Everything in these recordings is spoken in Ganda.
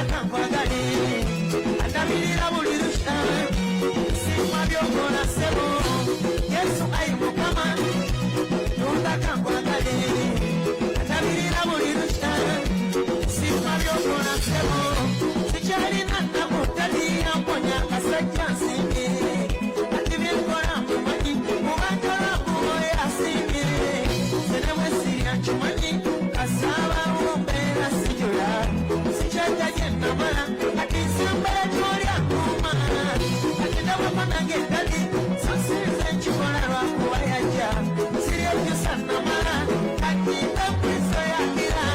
kakwagale andabirira buli lusa sima byokola sebo Yesu ayi Mukama tunda kakwagale andabirira buli lusa sima byokola sebo sikyalina nakutali amponya kasajja nsimye ati byenkola mumanyi mubanja lwakubo yasimye senemwe sirya nkimanyi kasaba mbeera sijula sikyajja gyenamala ati nsembera gyolya kuma ati ndabako nange eddali so sinze nkikola lwakuba yajja siryejusa namala ati ndakwiso yagira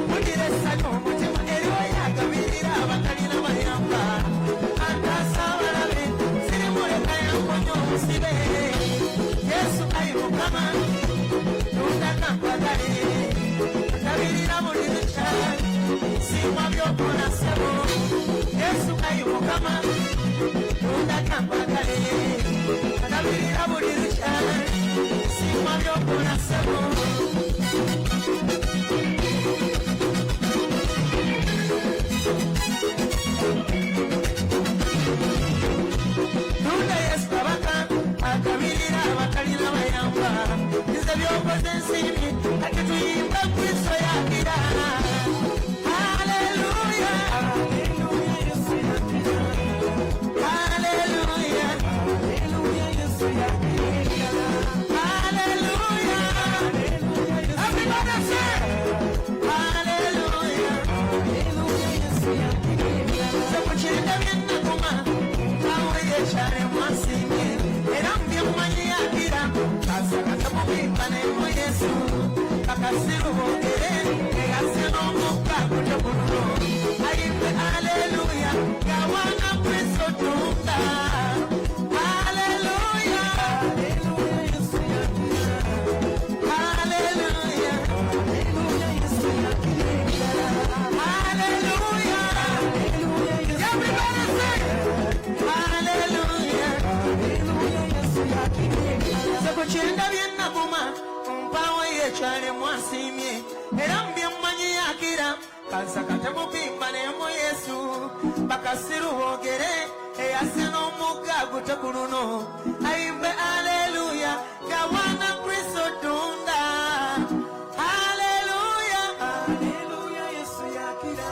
mugira essanyu omutima eriwo yagabirira abatalina bayamba antaasa abalabe sirimuleka yankonya obusibe Yesu ayi Mukama tunda kakwagale andabirira buli lusa sima byokola sebo Yesu ayi Mukama tunda kakwagale andabirira buli lusa sima byokola sebo tunda Yesu kabaka akabirira abatalina bayamba nze byokoze nsimye ati tuyimba Kristo yagira Haleluya Haleluya Yesu yagira Haleluya Haleluya Yesu yagira Haleluya Everybody say Haleluya Haleluya Yesu yagira Sekuchenda byenakuma nawe yeshare mwasimye era mbyemmanyi yagira asakatamubimba nemu Yesu akasirubogere egase n'omukka kutokululo ayimbe Haleluya gawana Kristo tunda Haleluya Haleluya Yesu yagira Haleluya Haleluya Yesu yagira Haleluya Haleluya everybody say Haleluya Haleluya Yesu yagira sekukyenda byenaguma mpawe yekyale mwasimye era mbyemmanyi yagira kansakatemubimba nemu Yesu bakasiru bogere eyase n'omugga gutekuluno ayimbe Haleluya gawana Kristo tunda Haleluya Haleluya Yesu yagira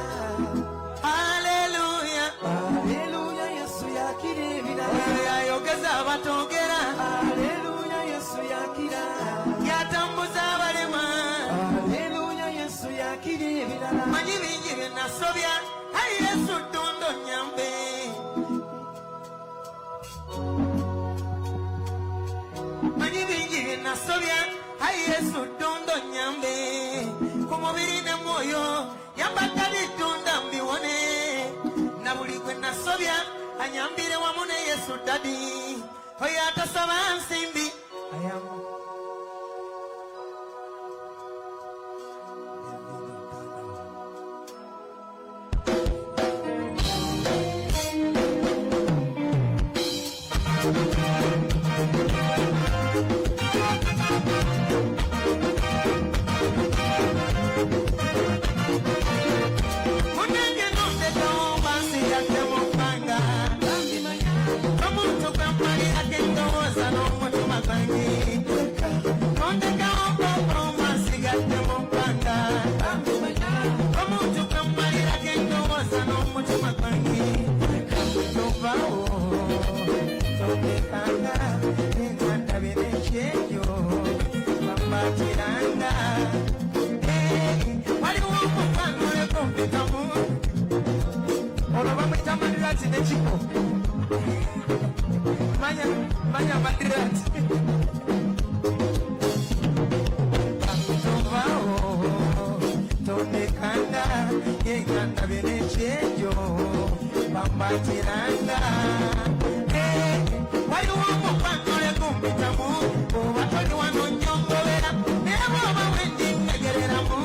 Haleluya Haleluya Yesu yagira yayogeza abatogera Haleluya Yesu yagira yatambuza abalema Haleluya Yesu yagira manyi bingi byenasobya ayi Yesu tunda onyambe manyi bingi byenasobya ayi Yesu tunda onyambe ku mubiri ne mwoyo yambadde bitunda mbiwone na buli gwe nasobya anyambire wamu ne Yesu dadi oyo atasaba nsimbi ayamu munenge nondekawo bansi yatemupanga omuntu gwemmalira kendowooza n'omutima gwange nondekawo bobo bansi yatemupanga omuntu gwemmalira kendowooza n'omutima gwange tovawo tondekanga engandabye n'ekyejo bambatiranga waliwo omukwanuleko mpitamu olwo bamwita madirati nekiko manya madirati tovawo tondekanga engandabye n'ekyejo bambatiranga waliwo omukwanuleko mpitamu oba toli wano nyongobera naye bwoba wendingegereramu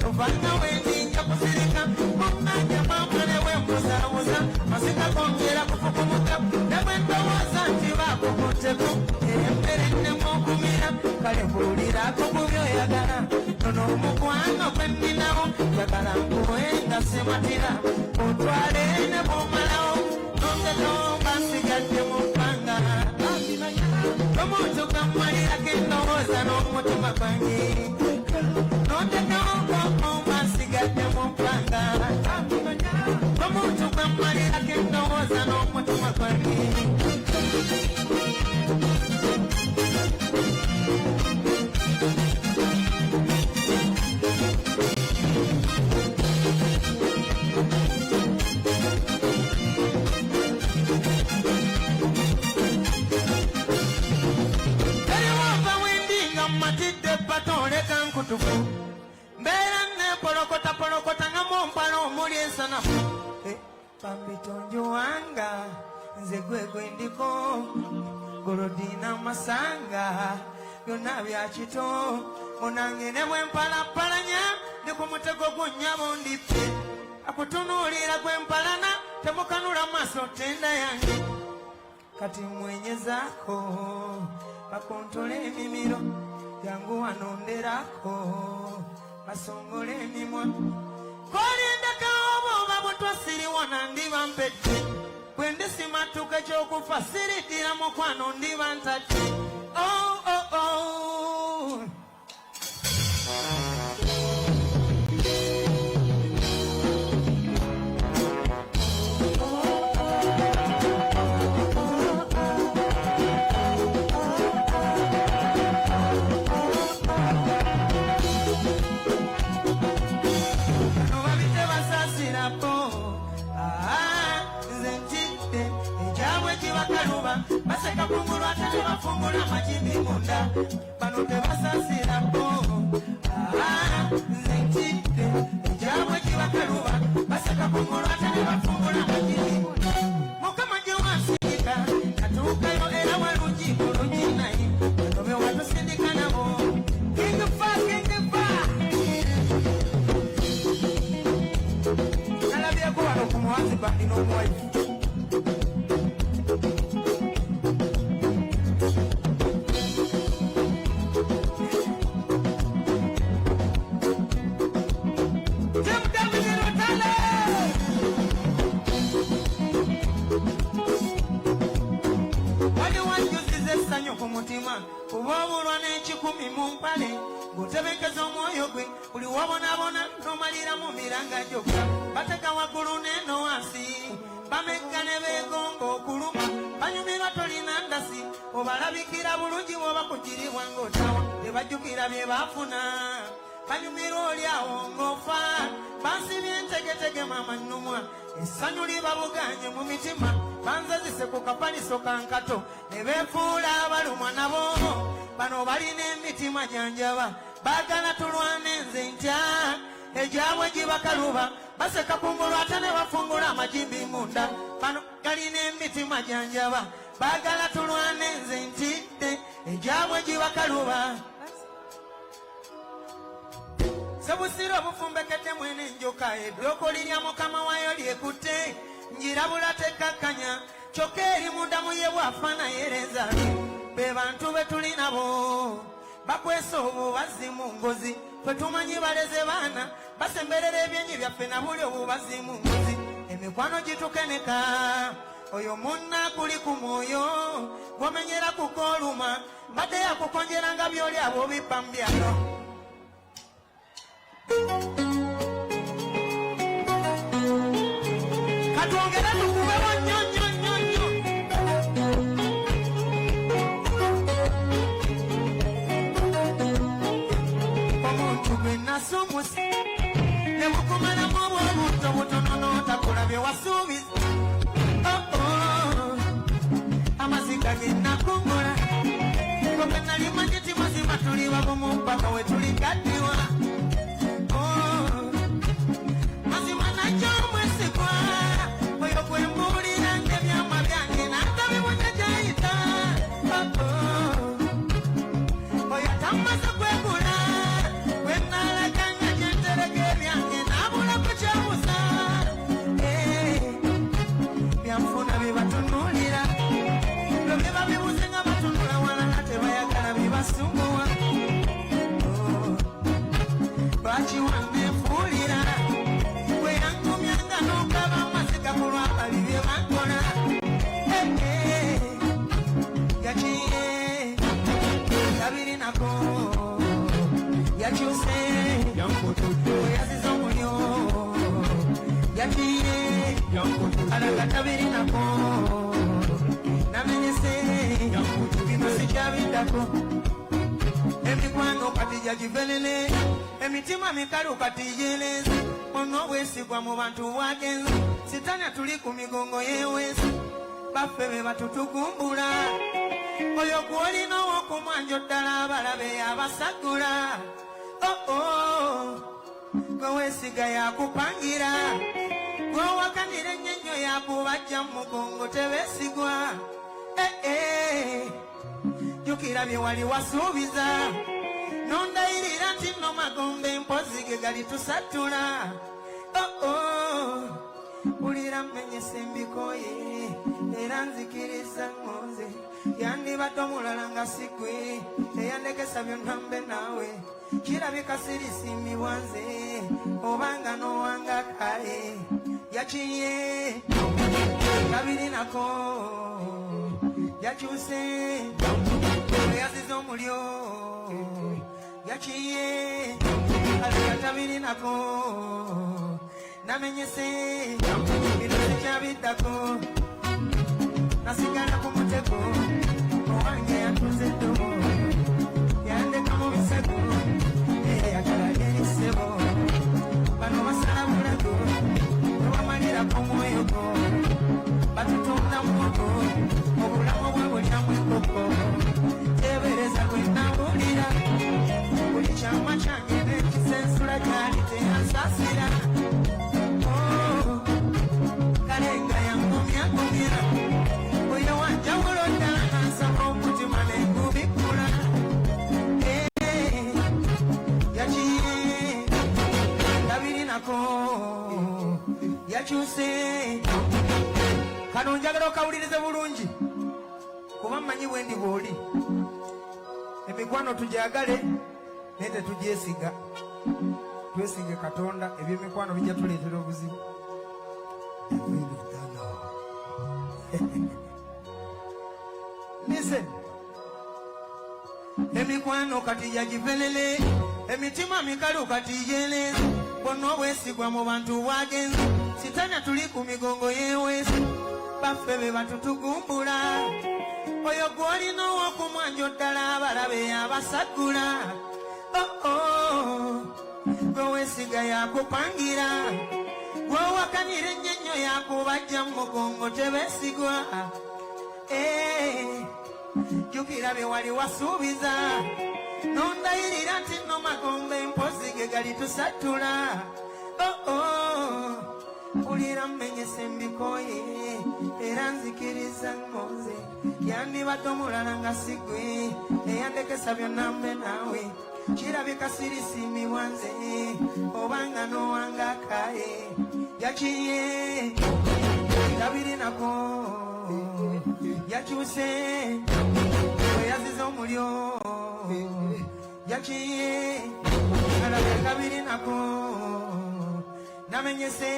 ovanga wendinja kusirika mumanja mamule wembuzawuza masika kongera kufukumuka nebwendowooza nti bakukuteko embere nemuokumira kale mbuulirako kubyoyagala nono omukwano gwenninawo yagala nkuwe nga simatira utwale ne bumalawo nongetomba nsigadde mu mpanga omuntu kammalira kendowooza n'omutima gwange nongetomba nsigadde mu mpanga omuntu kammalira kendowooza n'omutima gwange Mbera ne polokota nga mumpala omuli ensanafu pambitonjo wanga nze gwegwe ndiko golodina masanga byonna bya kito munange ne bwempalapalanya ndi ku mutego gunnyabo ndipye akutunuulira gwempalana temukanula maaso tenda yange kati mwenyezaako bakontole emimiro jangu wanonderako basongole emimwa kolindeka obuba butwasiriwona ndiba mpedde bwe ndisimatuka ekyokufa siritira mukwano ndiba ntadde baseka kungulwa ate bafungula majimbi munda bano tebasasirako nze ntidde ejabwe kibakaluba baseka kungulwa ate bafungula majimbi mukama gye wansindika katuukayo era walungi kulungi naye batobe watusindika nabo kingifa nalabyeko wano ku muwazi bandi n'omuwaifu kubobulwa n'ekikumi mu mpale ng'otebekeza omwoyo gwe buli wabonabona n'omalira mu miranga gyokka bateka waggulu n'eno wansi bamegga ne beegonga okuluma banyumirwa tolina ndasi obalabikira bulungi bw'oba kugiribwa ng'otawa tebajjukira bye baafuna banyumirwa oli awo ng'ofa bansibye entegetege mama nnumwa essanyu libabuganye mu mitima banzazise ku kapaliso kankato ne beefuula abalumwa nabo bano balina emitima janjaba baagala tulwane nze ntya ejabwe gibakaluba baseka kungulwa ate ne bafungula amajimbi munda bano galina emitima janjaba baagala tulwane nze ntidde ejabwe gibakaluba sebusira obufumbekedde mwene enjoka eddoko lirya mukama waayo lyekutte njirabula tekakkanya kyokka eri mundamu ye bw'afaana yereza be bantu be tuli nabo bakwesa obubazi mu ngozi ffe tumanyi baleze baana basemberera ebyenyi byaffe na buli obubazi mu ngozi emikwano gitukeneka oyo munna kuli ku mwoyo gwomenyera kukooluma mbadde yakukonjeranga byoli abo bippa mu byalo katwongere tukubewo nnyo omuntu gwe nasumusi ne bukumalamu obw'obunto butono n'otakola bye wasuubiza amaziga ge nakungola gwe nali manyiti mazima tuli babumu mpaka we tuligaddiwa mazima nakyo omwesigwa oyo gwe mbuulira ng'ebyama byange n'atabibunya gyayita oyo atamaze kwegula gwe naalaganga gyentereka ebyange n'abula ku kyabuza byanfuna bye batunuulira byo bye babibuze nga batunula walala tebayagala bibasumbuwa lwaki wanneefuulira gwe yankumyanga n'okaba yaziza omulyo yakiye alagatabiri nako namenyese bino sikyabiddako emikwano kati jagivelele emitima mikalu kati yeleze ono obwesigwa mu bantu bwagenze sitanya tuli ku migongo yewezi baffe be batutugumbula oyo gwolina owokumwanjo ddala abalabe abasagula gwe weesiga yakupangira gwowakanira ennyo yakubajja mu mugongo tebeesigwa jukira bye wali wasuubiza nondayirira nti no magombe mpozi ge gali tusatula ulira mmenyese embikoye era nzikiriza ngonze yandibadde omulala nga sigwe eyandekesa byonna mbe naawe kirabika sirisiimibwa nze obanga n'owanga kale yakiye kabiri nako yakyuse yaziza omulyo yakiye alekatabiri nako namenyese bino sikyabiddako nasigala ku mutego owange yatuze ddobo yandeka mu bisego eyayagala yerisebo bano basala bulago tebamalirako mwoyogo batutonda muwogo obulamu bwe bulyamu enkoko tebereza gwe nawulira buli kyama kyange n'ekisensula gyali teyansasira kalenga yangumyagumya oyo wanjawulo ddala nansaba omutima nengubikkula yakiye kabiri nako yakyuse kano njagala okawulirize bulungi kuba mmanyi bwendi bw'oli emikwano tujagale naye tetugyesiga twesige katonda ebyemikwano bijja tuleetera obuzibu listen emikwano kati jagivelele emitima mikalu kati yeleze bonna obwesigwa mu bantu bwagenze sitanya tuli ku migongo yewezi baffe be batutugumbula oyo gwolina owokumwanjo ddala abalabe abasagula gwe weesiga yakupangira gwowakanira ennyo yakubajja mu mugongo tebeesigwa jukira bye wali wasuubiza nondayirira nti no magombe mpozi ge gali tusatula ulira mmenyese embikoye era nzikiriza ngonze yandibadde omulala nga sigwe eyandekesa byonna mbe naawe kirabika sirisiimibwa nze obanga n'owanga kale yakiye kabiri nako yakyuse weyaziza omulyo yakiye alabe kabiri nako namenyese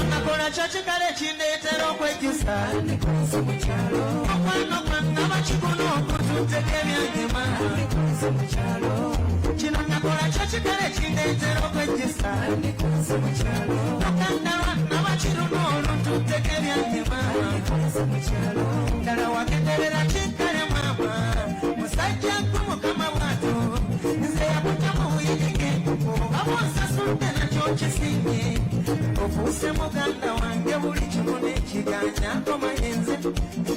nakola kyakikale kindeetera okwejjusa okwano kwange abakikono okututeka ebyanyuma kino nakola kyakikale kindeetera okwejjusa okandalwa nabakiruna olututeka ebyanyuma ddala wagenderera kikkale mama musajja gwe mukama bwato nze yakuta mu buyigige oba bwonsasudde nakyo kisinye ofuuse muganda wange buli kimu n'ekiganja komayenze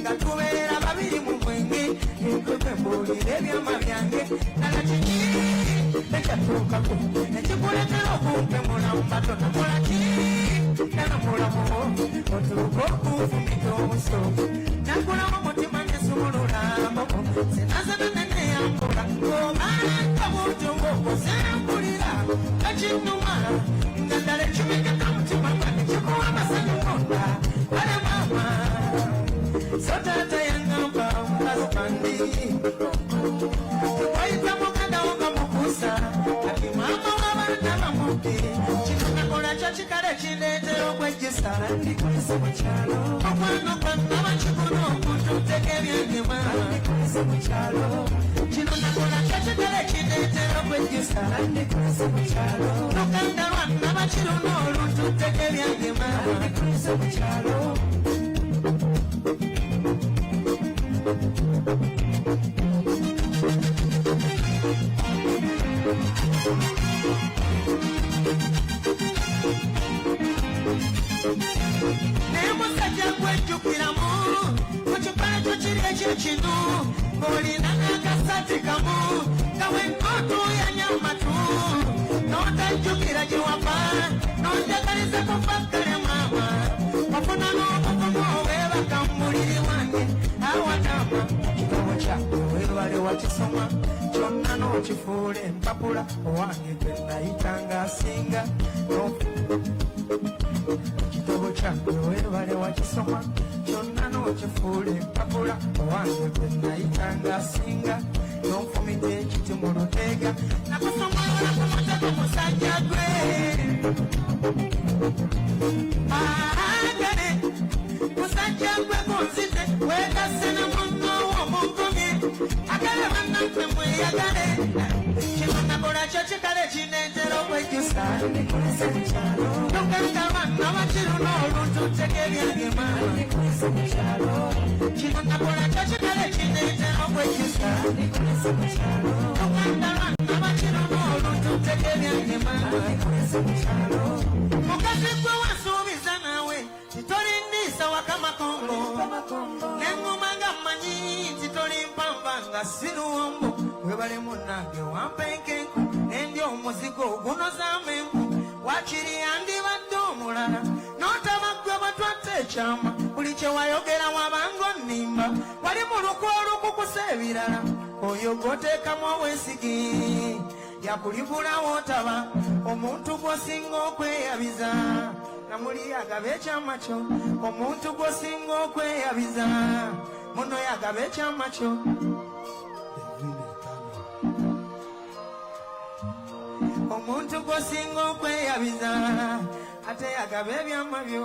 nga tubeera babiri mu bwenge enkwe mbuulira ebyama byange nala kiki ekyatuukako nekikuletera okumpemula mu bato nakola ki nala mulamuwo otuuka okunfumita obusobo nakulamu mutima nesumulula amaboko senazana neneyambula obaaka butyo ng'okuzembulira kakinuma nga ddala ekimekeka mutima gwange kikuwa amasanyu munda ale mama so taata yange waita muganda wonga mukusa ati mama w'abaana bamubi kino nakola kyo kikale kindeetera okwejjusa ndikulese mu kyalo okwano kwanna bakikuno omuntu teka ebyangema ndikulese mu kyalo kino nakola kyo kikale kindeetera okwejjusa ndikulese mu kyalo luganda lwanna bakiruna oluntu teka ebyangema ndikulese mu kyalo nemusajja gwejjukiramu mu kipala kyo kiri ekyekinu ng'olina n'akasati kamu nga wenkootu yanyamatu n'otajjukira gye wava n'onjagaliza kuva kkale maama wafuna n'obuvumu obwebaka mu muliri wange awatama kitabo kyakwe weebale wakisoma kyonna n'okifuula empapula owange gwe nayitanga asinga kitabo kyakwe weebale wakisoma kyonna n'okifuula empapula owange gwe nayitanga asinga n'onfumita ekiti mu luteega nakusomoola ku mutego musajja gwe agale musajja gwe kunzite weegase ne munnoowo omunkumye agale bannaffe mweyagale kino nakola kyo kikale kindeetera okwejjusa luganda lwanna bakiruna oluntu tteka ebyangema kino nakola kyo kikale kindeetera okwejjusa luganda lwanna bakiruna oluntu tteka ebyangema mukazi gwe wasuubiza naawe titolindiisa wakamakongo neŋŋuma nga mmanyi nti tolimpamba nga siruwombo webale munnange wampenkenku nendi omuzigo ogunozamu enku wakiri yandibadde omulala n'otabaggwe batwatta ekyama buli kye wayogera wabanga onnimba wali mu luku olukukusa ebirala oyo gw'oteekamu obwesigi yakulibulawo otaba omuntu gw'osinga okweyabiza namuli agaba ekyama kyo omuntu gw'osinga okweyabiza muno yagaba ekyama kyo omuntu gw'osinga okweyabiza ate yagaba ebyama byo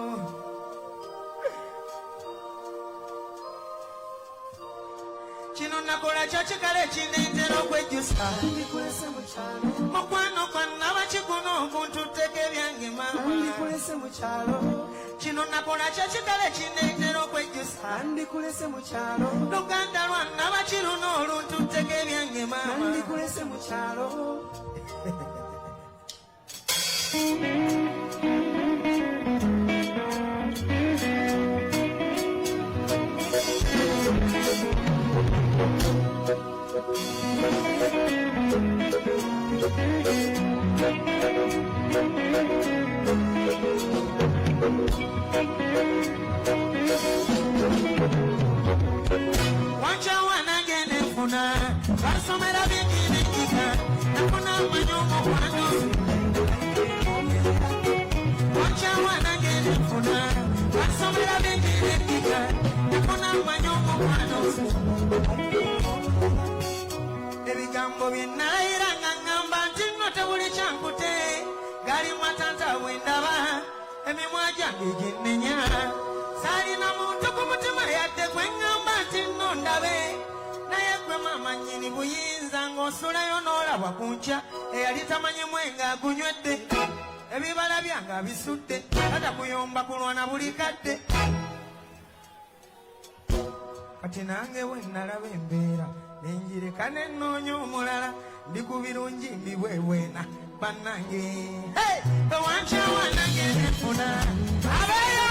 kino nakola kyo kikale kindeetera okwejjusa mukwano kwanna bakiguna omuntu tteka ebyange maama kino nakola kyo kikale kindeetera okwejjusa luganda lwanna bakiruna oluntu tteka ebyange maama Wachawana gene funa basomera bingi bingika nafuna manyomo kwano wachawana gene funa basomera bingi bingika nafuna manyomo kwano ebigambo byenayira nga ngamba nti nno tebuli kyankute gali matanta bwendaba emimwa gyange ginnenya saalina muntu ku mutima yadde gwe ngamba nti nno ndabe naye gwe maama nnyini buyinza ng'osulayo n'olabwa ku nkya eyali tamanyi mwenga agunywedde ebibala byange abisudde ata kuyomba kulwana buli kadde kati nange bwe nalaba embeera nenjireka nenoonya omulala ndi ku birungi mbibwebwena bannange ewankyawa nange nenfuna abeyo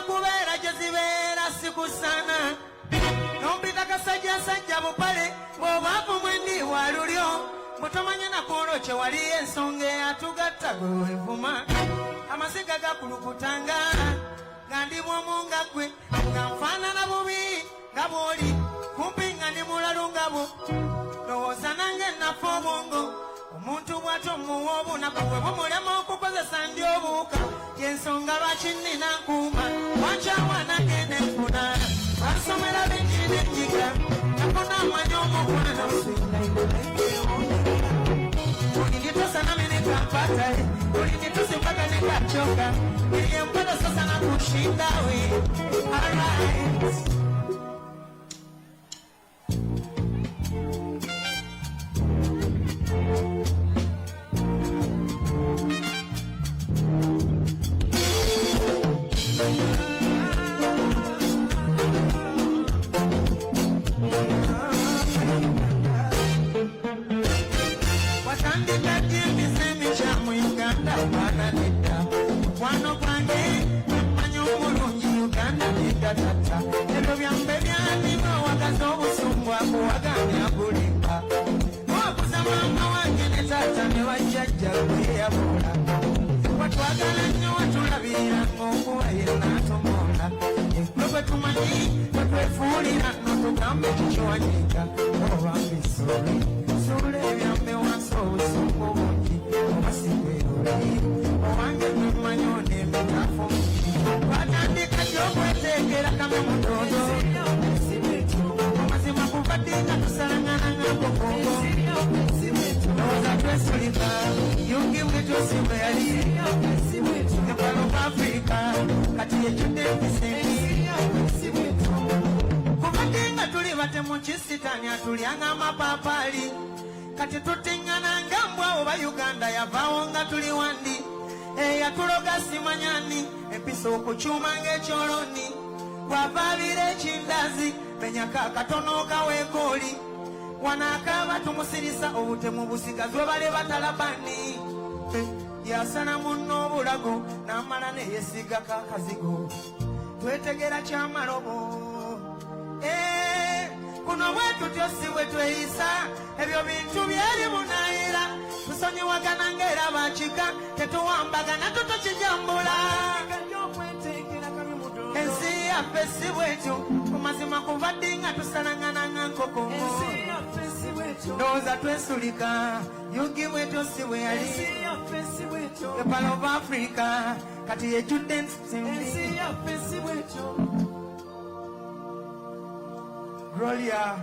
kubeera gye zibeera mutomanye nakolo kye wali ensonga eyatugatta gwe wevuma amasiga gakulukutanga nga ndi bwomu nga ggwe nga nfaanana bubi nga bw'oli kumpi nga ndi mulalu nga bo lowooza nange nafa obwongo omuntu bw'ate omuwa obunaku bwe bumulema okukozesa ndi obuuka yensonga lwaki nnina nkuuma wankyawa nagenda enfuna bansomera bingi n'enyiga nafuna amanya omukwano ulinitosana menekampatae ulinitosimpaka nekachoka niliyempata sasa na kushinda we alright. Tulianga mapapali kati tutingana ngambwa oba Uganda yavaawo nga tuli wandi yatuloga simanyani empisa okukyuma ng'ekyoloni bw'avaabira ekindazi menyaka akatono kaweekooli wanaakaaba tumusirisa obutemu busigazwe bale batalabani yasana munno obulago n'amala neyesigako akazigo twetegera kyamalobo kuno bwetu tyosi bwe tweyisa ebyo bintu byali bunaayira tusonyiwagana ng'era bakika tetuwambagana tutokijambula ensi yaffe si bwetyo ku mazima kuva ddi nga tusalangana nga nkoko ndowooza twesulika yugi bwetyo si bwe yali the Pearl of Africa kati yejjudde ensi yaffe si bwetyo. Gloria.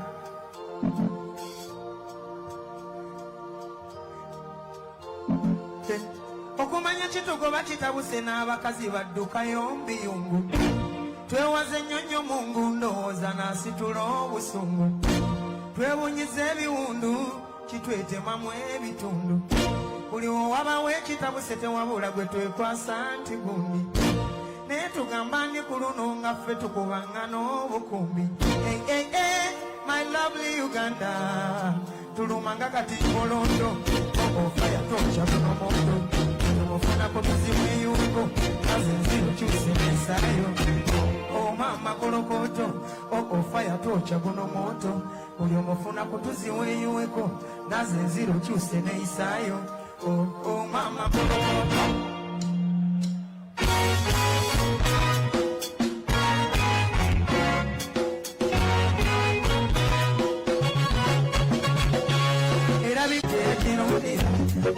Okumanya kitugoba kitabuse n'abakazi baddukayo mbiyungu twewaze nnyonnyo Mungu ndowooza n'asitula obusungu twewunyiza ebiwundu kitwetemamu ebitundu buli owabawo ekitabuse tewabula gwe twekwasa nti gundi naye tugamba ndi ku luno nga ffe tukubangana obukumbi my lovely Uganda tulumanga kati molondo ofaya tocha kuno moto tumufuna kutuzimu eyungo kazinziro kyusi nesayo mama kolokoto ofaya tocha kuno moto uyo mufuna kutuzimu eyuweko nazinziro kyusi neisayo mama kolokoto.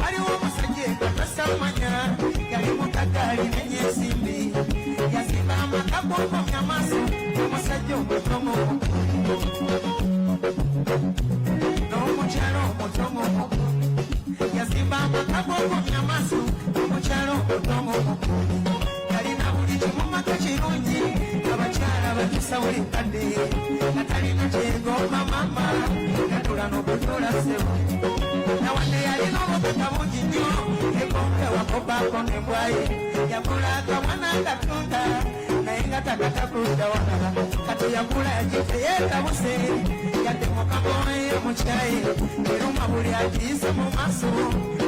Waliwo omusajja tasamanya yali mukakali n'enyesimbi yazimba amaka g'okomya maaso omusajja omutomo n'omukyalo omutomo yazimba amaka g'okomya maaso omukyalo omutomo yalina buli kimu maka kirungi abakyala batusa buli kadde nga talina kyegomba mama yatula n'okutula ssebo nawadde yalina obukuta bungi nnyo ekompe wakobaako nembwaye yagula akamwana akatunda naye nga takatakuludda walala kati yagula yagite yeetabuse yadde mukamoye mukyaye eruma buli agiyise mu maaso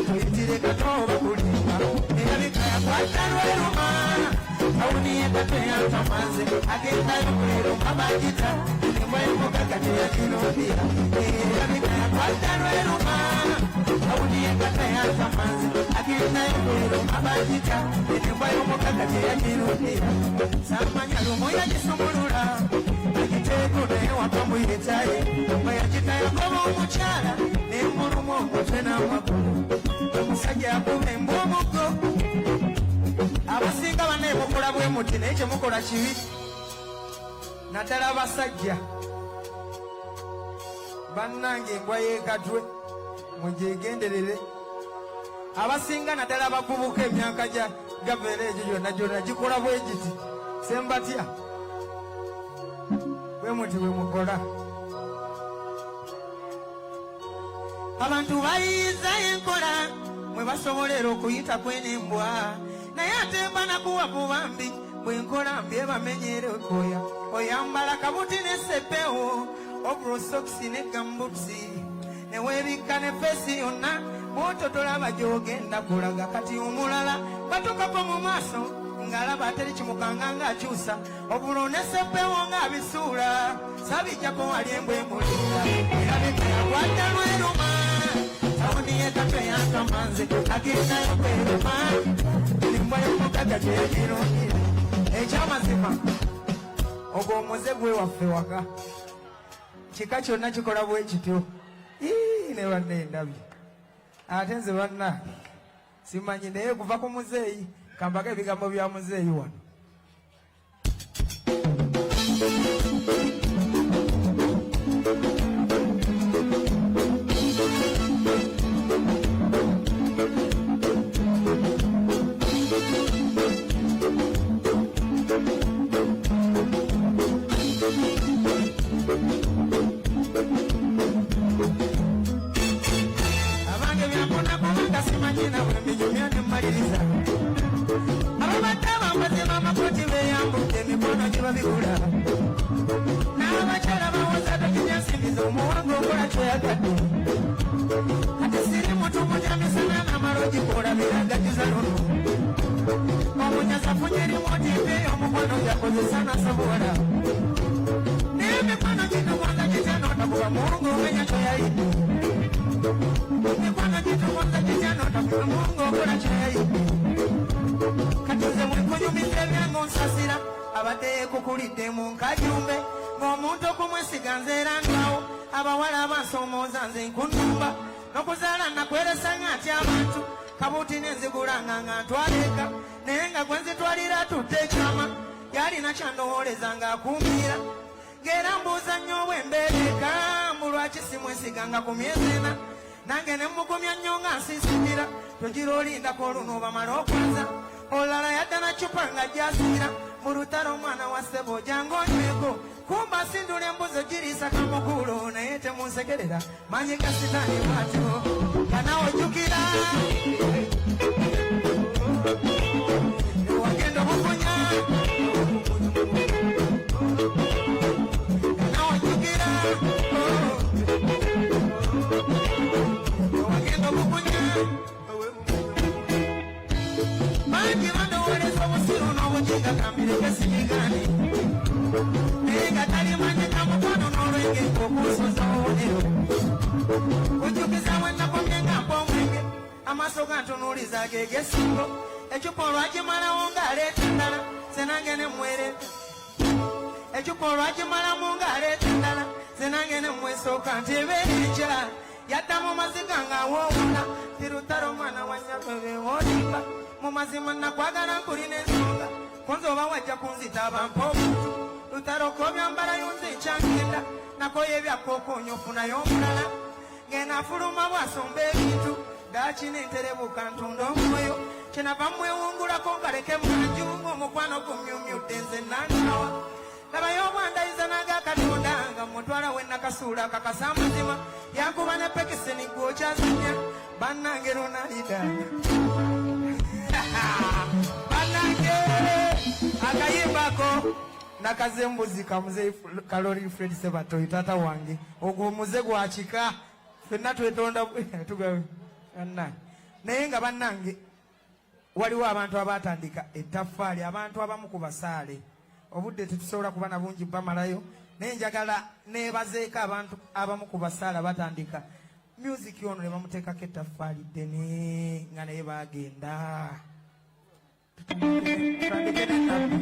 tuyitire katooba kulimba erabika yakwata lweruma awuniye kateyantamaze agendayo kuleruma bagita embwa y'omugaga teyagirondera erabika yakwata lweruma agenda y'obwero abagita ennimba y'omukaga teyagirundira samanya lumu yagisumulula agiteeko naye wakamuyitaye bwe yagita yagoba omukyala n'emuluma omutwe n'amagulu omusajja yakuba embu omuggo abasinga baneemukola bwe muti naye kyemukola kibi naddala abasajja bannange embwa yeekatwe mugyegenderere abasinga naddala abavubuka emyaka gya gavera egyo gyonna gyonna gikola bwe giti sembatya bwe muti bwe mukola abantu bayiiza enkola mwe basobolera okuyita kwenembwa naye ate banakuwa ku bambi bwenkola mbi ebamenyere okoya oyambala kabuti nesepewo obrosokisi ne gambusi neweebikka ne feesi yonna bwototolaba gy'ogenda kulaga kati omulala batukako mu maaso ng'alaba ateri kimukanga ng'akyusa obulo nesepewo ng'abisuula sabijjako wali embwa emulinda erabika yagwadda lweruma tawuni yekatwe yankamanze agendayo kweruma embwa y'omukaga gyeyagirundira ekyamazima ogwo omuze gwe waffe waka kika kyonna kikola bwe kityo ne banna endabi ate nze banna simanyi naye kuva ku muzeeyi kambaka ebigambo bya muzeeyi wano n'abakyala bawoza tokinyasimbiza omuwango okola kyoyagadde ate siri mutu mutyamisana n'amalogi koolabira gajuza luno omunyasa funye rimoti mpeeyo omukono gyakozesa nasobola n'emikono gitugonza gityanootakuba muwongo omenya kyoyayidde emikono gitugonza gityanootakuba muwongo okola kyoyayidde katuze mwekunyumiza ebyange onsasira abadde yeekukulidde mu nkajumbe ng'omuntu okumwesiga nze era ndwawo abawala abansoomooza nze nkunumba n'okuzaala nakweresa ng'atya abantu kabuti nenzigulanga nga ntwaleeka naye nga gwe nzitwalira tutte ekyama yalina kyandowooleza ng'akuumira ng'era mbuuza nnyo obwembeereka mbu lwaki simwesiga nga ku myezi ena nange ne mugumya nnyo nga nsiisikira togira olindako oluno obamala okwanza olala yadda na cupa nga gyasiira mu lutalo omwana wa ssebo jangu onyweko kumba sindula embuzi giriisa kamukulo naye temunsekerera manyi ga sitaani bwatyo kanawo jjukira wagenda obufunya kanawo jjukira wagenda obufunya bangi bandowooleza obusiru n'obuginga kambireke sinigane naye nga talimanyika mukono n'olwenge okusoza obubonero kujjukiza bwe nakomye nga mpa omwenge amaaso gantunuuliza gegesingo ecupa olwagimalawo ng'aleeta endala senange ne mwereeta ecupa olwagimalamu ng'aleeta endala senange ne mwesooka nti ebeera enkya yadda mu maziga ng'awoowula tirutalo omwana wa nnyagwe beewolimba mu mazima nakwagala nkulina ensonga konze oba wajja kunzita abampa omuntu lutaroka obyambala yunze ekyangenda nakoye ebyakkokonyo ofunayo omulala ng'enaafuluma bwasomba ebintu daakina enterebuka ntunda omwoyo kyenava mwewungulako ngaleke mwanju ng'omukwano gumyumyudde nze nankawa labayo obwandayiza n'agakatonda nga mutwala we nakasuula kakasa amazima yankuba ne pekiseni gwokyazanya bannange ronalidanya bannange akayimbako nakazembuzi kamuze kalori Fred Sebatoyi tata wange ogwo omuze gwakika ffenna twetonda tugawe bannange naye nga bannange waliwo abantu abatandika ettaffaali abantu abamu ku basaale obudde tetusobola kuba na bungi bamalayo naye njagala neebazeeko abantu abamu ku basaale batandika music ono ne bamuteekako ettaffaali ddene nga naye baagenda tutandike ne nabbi